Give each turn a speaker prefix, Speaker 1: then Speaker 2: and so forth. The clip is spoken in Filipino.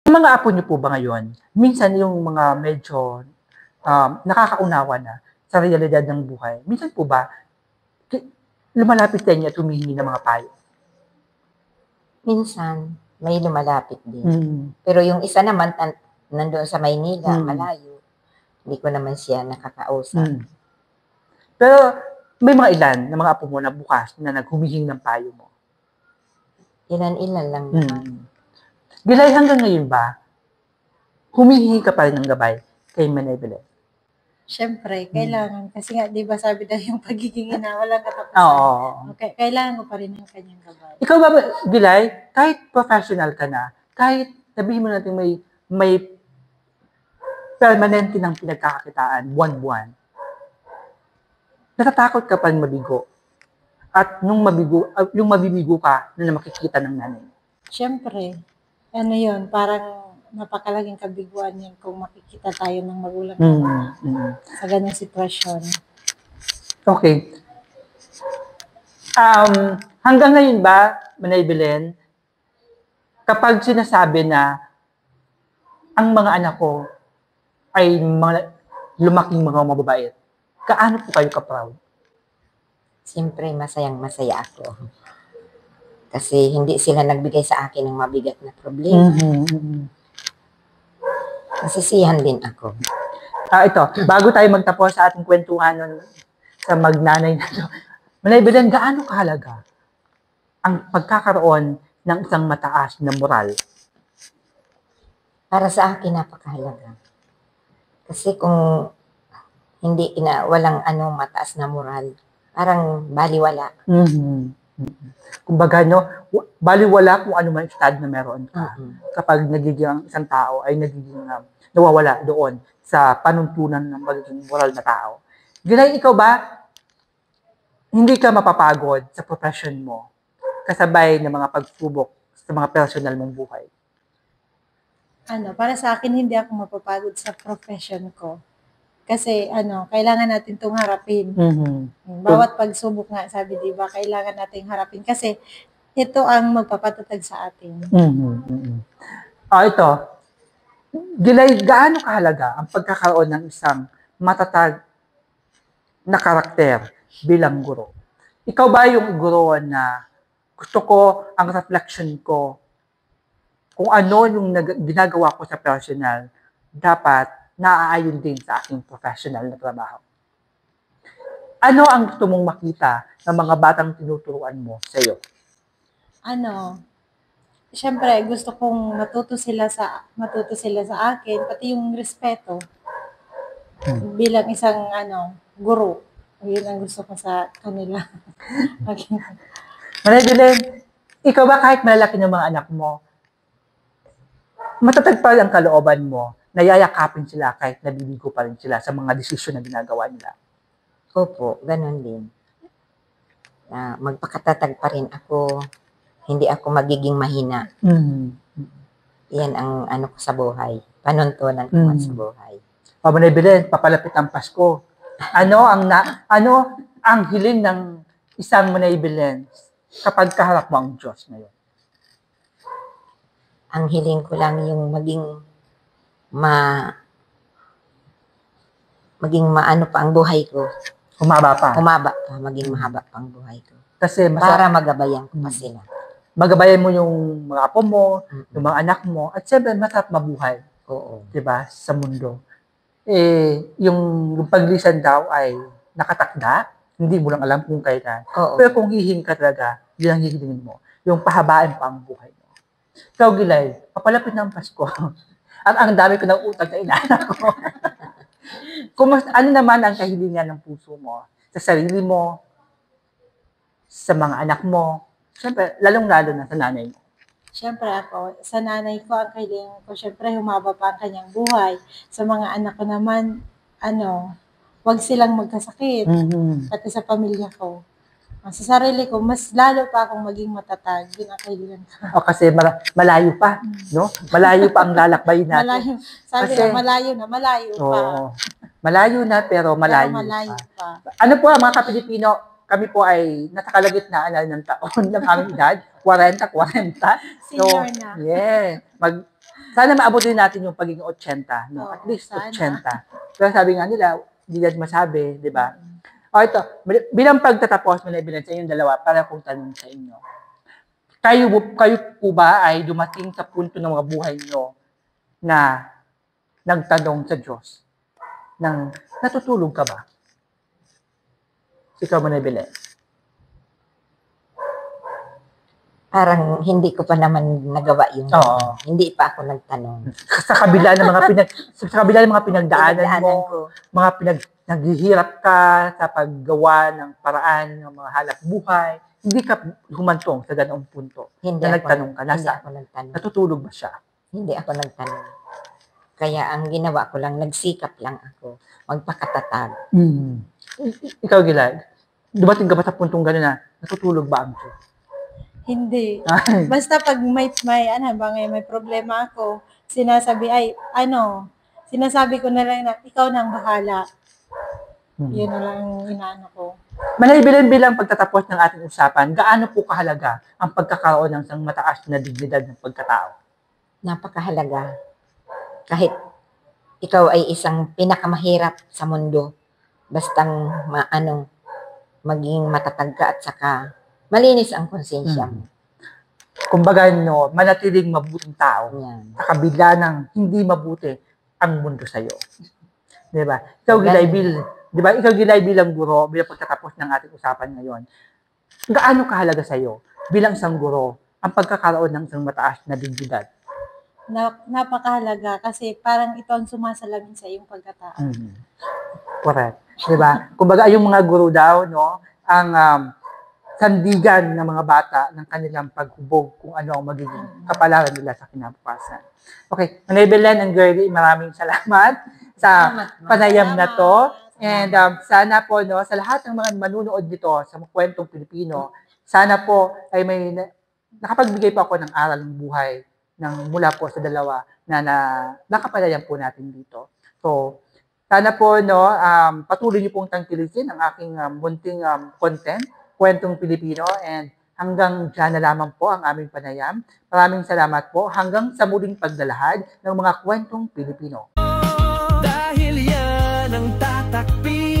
Speaker 1: Yung mga apo niyo po ba ngayon, minsan yung mga medyo nakakaunawa na sa realidad ng buhay, minsan po ba lumalapit sa inyo at humihingi ng mga payo?
Speaker 2: Minsan, may lumalapit din.
Speaker 1: Mm.
Speaker 2: Pero yung isa naman, nandoon sa Maynila,
Speaker 1: Mm.
Speaker 2: malayo. Hindi ko naman siya nakakausap.
Speaker 1: Mm. Pero may mga ilan na mga apo mo na bukas na naghumihingi ng payo mo?
Speaker 2: Ilan-ilan lang naman.
Speaker 1: Gilay, hanggang ngayon ba, humihingi ka pa rin ng gabay kay Manay Belen?
Speaker 3: Siyempre, kailangan. Kasi nga, di ba sabi daw yung pagiging ina, walang katapusan.
Speaker 1: Oo.
Speaker 3: Okay, kailangan ko pa rin ang kanyang gabay.
Speaker 1: Ikaw ba, Gilay, kahit professional ka na, kahit sabihin mo natin may permanente ng pinagkakakitaan, buwan-buwan, natatakot ka pa rin mabigo. At yung mabibigo ka na makikita ng nanay.
Speaker 3: Siyempre, ano yun, parang napakalaking kabiguan yun kung makikita tayo ng magulang sa ganyang sitwasyon.
Speaker 1: Okay. Hanggang ngayon ba, Manay Belen, kapag sinasabi na ang mga anak ko ay mga lumaking mga mababait, kaano po kayo ka-proud?
Speaker 2: Siyempre, masayang-masaya ako. Kasi hindi sila nagbigay sa akin ng mabigat na problema. Nasisiyahan din ako.
Speaker 1: Ito, bago tayo magtapos sa ating kwentuhan sa magnanay na ito, Manay Belen, gaano kahalaga ang pagkakaroon ng isang mataas na moral?
Speaker 2: Para sa akin, napakahalaga. Kasi kung walang mataas na moral, parang baliwala.
Speaker 1: Kumbaga, baliwala kung ano man estado na meron ka. Kapag nagiging ang isang tao ay nagiging nawawala doon sa panuntunan ng magiging moral na tao. Gilay, ikaw ba, hindi ka mapapagod sa profession mo kasabay ng mga pagsubok sa mga personal mong buhay?
Speaker 3: Para sa akin, hindi ako mapapagod sa profession ko. Kasi, kailangan natin itong harapin. Bawat pagsubok nga, sabi, di ba, kailangan natin harapin. Kasi, ito ang magpapatatag sa atin.
Speaker 1: Ito, Gilay, gaano kahalaga ang pagkakaroon ng isang matatag na karakter bilang guro? Ikaw ba yung guro na gusto ko ang reflection ko kung ano yung ginagawa ko sa personal, dapat naaayon din sa aking professional na trabaho? Ano ang gusto mong makita ng mga batang tinuturuan mo sa iyo?
Speaker 3: Siyempre, gusto kong matuto sila sa akin, pati yung respeto bilang isang guro. Yun ang gusto ko sa kanila.
Speaker 1: Manay Belen, ikaw ba kahit malalaki ng mga anak mo, matatag pa rin ang kalooban mo, nayayakapin sila kahit nabibigo pa rin sila sa mga desisyon na ginagawa nila?
Speaker 2: Opo, ganun din. Magpakatatag pa rin ako. Hindi ako magiging mahina. Yan ang ko sa buhay. Panuntunan ko sa buhay.
Speaker 1: Manay Belen, papalapit ang Pasko. Ano ang hiling ng isang Manay Belen kapag kaharap mo ang Diyos ngayon?
Speaker 2: Ang hiling ko lang yung maging maano pa ang buhay ko.
Speaker 1: Humaba pa.
Speaker 2: Maging mahaba pa ang buhay ko.
Speaker 1: Kasi
Speaker 2: para magabayan ko pa sila.
Speaker 1: Magabayan mo yung mga apo mo, yung mga anak mo, at siyempre masarap mabuhay.
Speaker 2: Oo.
Speaker 1: Diba? Sa mundo. Yung paglisan daw ay nakatakda, hindi mo lang alam kung kailan. Pero kung hihingi ka talaga, yun ang hihilingin mo. Yung pahabaan pa ang buhay mo. Ikaw, Gilay, papalapit ng Pasko. Ang dami ko ng utang na inaanak ko. Ano naman ang kahilingan ng puso mo? Sa sarili mo, sa mga anak mo, siyempre, lalong-lalo na sa nanay mo.
Speaker 3: Siyempre ako, sa nanay ko, ang kahilingan ko, siyempre, humaba pa ang kanyang buhay. Sa mga anak ko naman, wag silang magkasakit. Pati sa pamilya ko. Sa sarili ko, mas lalo pa akong maging matatag. Yun ang kahilingan ko.
Speaker 1: Kasi malayo pa, no? Malayo pa ang lalakbayin natin.
Speaker 3: Malayo. Sabi na, malayo pa.
Speaker 1: Malayo na, pero malayo pa. Ano po, mga Kapilipino, kami po ay natakalagitnaan na ng taon ng aming edad, 40.
Speaker 3: Senior na.
Speaker 1: Yeah. Sana maabot din natin yung pagiging 80, no?
Speaker 3: Oo,
Speaker 1: At least
Speaker 3: sana.
Speaker 1: 80. Pero sabi nga nila, hindi natin masabi, di ba? O ito, bilang pagtatapos mo na ibilan sa inyong dalawa, para kong tanong sa inyo. Kayo po ba ay dumating sa punto ng mga buhay nyo na nagtanong sa Diyos ng natutulog ka ba? Ikaw mo na ibilan.
Speaker 2: Parang hindi ko pa naman nagawa yung
Speaker 1: Oo.
Speaker 2: hindi pa ako nagtanong.
Speaker 1: Sa kabila ng mga pinagdaanan mo,
Speaker 2: ko.
Speaker 1: mga naghihirap ka sa paggawa ng paraan ng mga halap buhay, hindi ka humantong sa ganoong punto.
Speaker 2: Hindi
Speaker 1: Na
Speaker 2: ako,
Speaker 1: nagtanong ka,
Speaker 2: hindi ako nagtanong.
Speaker 1: natutulog ba siya?
Speaker 2: Hindi ako nagtanong. Kaya ang ginawa ko lang, nagsikap lang ako. Magpakatatag.
Speaker 1: Ikaw, Gilad, dumating ka ba sa puntong gano'n na natutulog ba ang Diyos?
Speaker 3: Hindi. Basta pag may problema ako, sinasabi ko na lang na ikaw nang bahala. Yun na lang ang inaano ko.
Speaker 1: Bilang pagtatapos ng ating usapan, gaano po kahalaga ang pagkakaroon ng isang mataas na dignidad ng pagkatao?
Speaker 2: Napakahalaga. Kahit ikaw ay isang pinakamahirap sa mundo, bastang maging matatag ka at saka malinis ang konsensya mo.
Speaker 1: Kumbaga, no, manatiling mabuting tao
Speaker 2: Yan.
Speaker 1: sa kabila ng hindi mabuti ang mundo sa'yo. Diba? Ikaw, Gilay, bilang guro, bilang pagtatapos ng ating usapan ngayon, gaano kahalaga sa'yo bilang isang guro ang pagkakaroon ng isang mataas na dignidad?
Speaker 3: Napakahalaga kasi parang ito ang sumasalamin sa iyong pagkatao.
Speaker 1: Correct. Diba? Kumbaga, yung mga guro daw, no, ang sandigan ng mga bata ng kanilang paghubog kung ano ang magiging kapalaran nila sa kinabukasan. Okay, Manay Belen and Girlie, maraming salamat sa panayam na to. And sana po, no, sa lahat ng mga manunood dito sa Kwentong Pilipino, sana po ay may nakapagbigay po ako ng aral ng buhay mula po sa dalawa na nakapanayam po natin dito. So, sana po, no, patuloy niyo pong tangkilikin ang aking munting content, Kwentong Pilipino, and hanggang dyan na lamang po ang aming panayam. Maraming salamat po hanggang sa muling paglalahad ng mga Kwentong Pilipino.
Speaker 4: Dahil yan ang tatakpi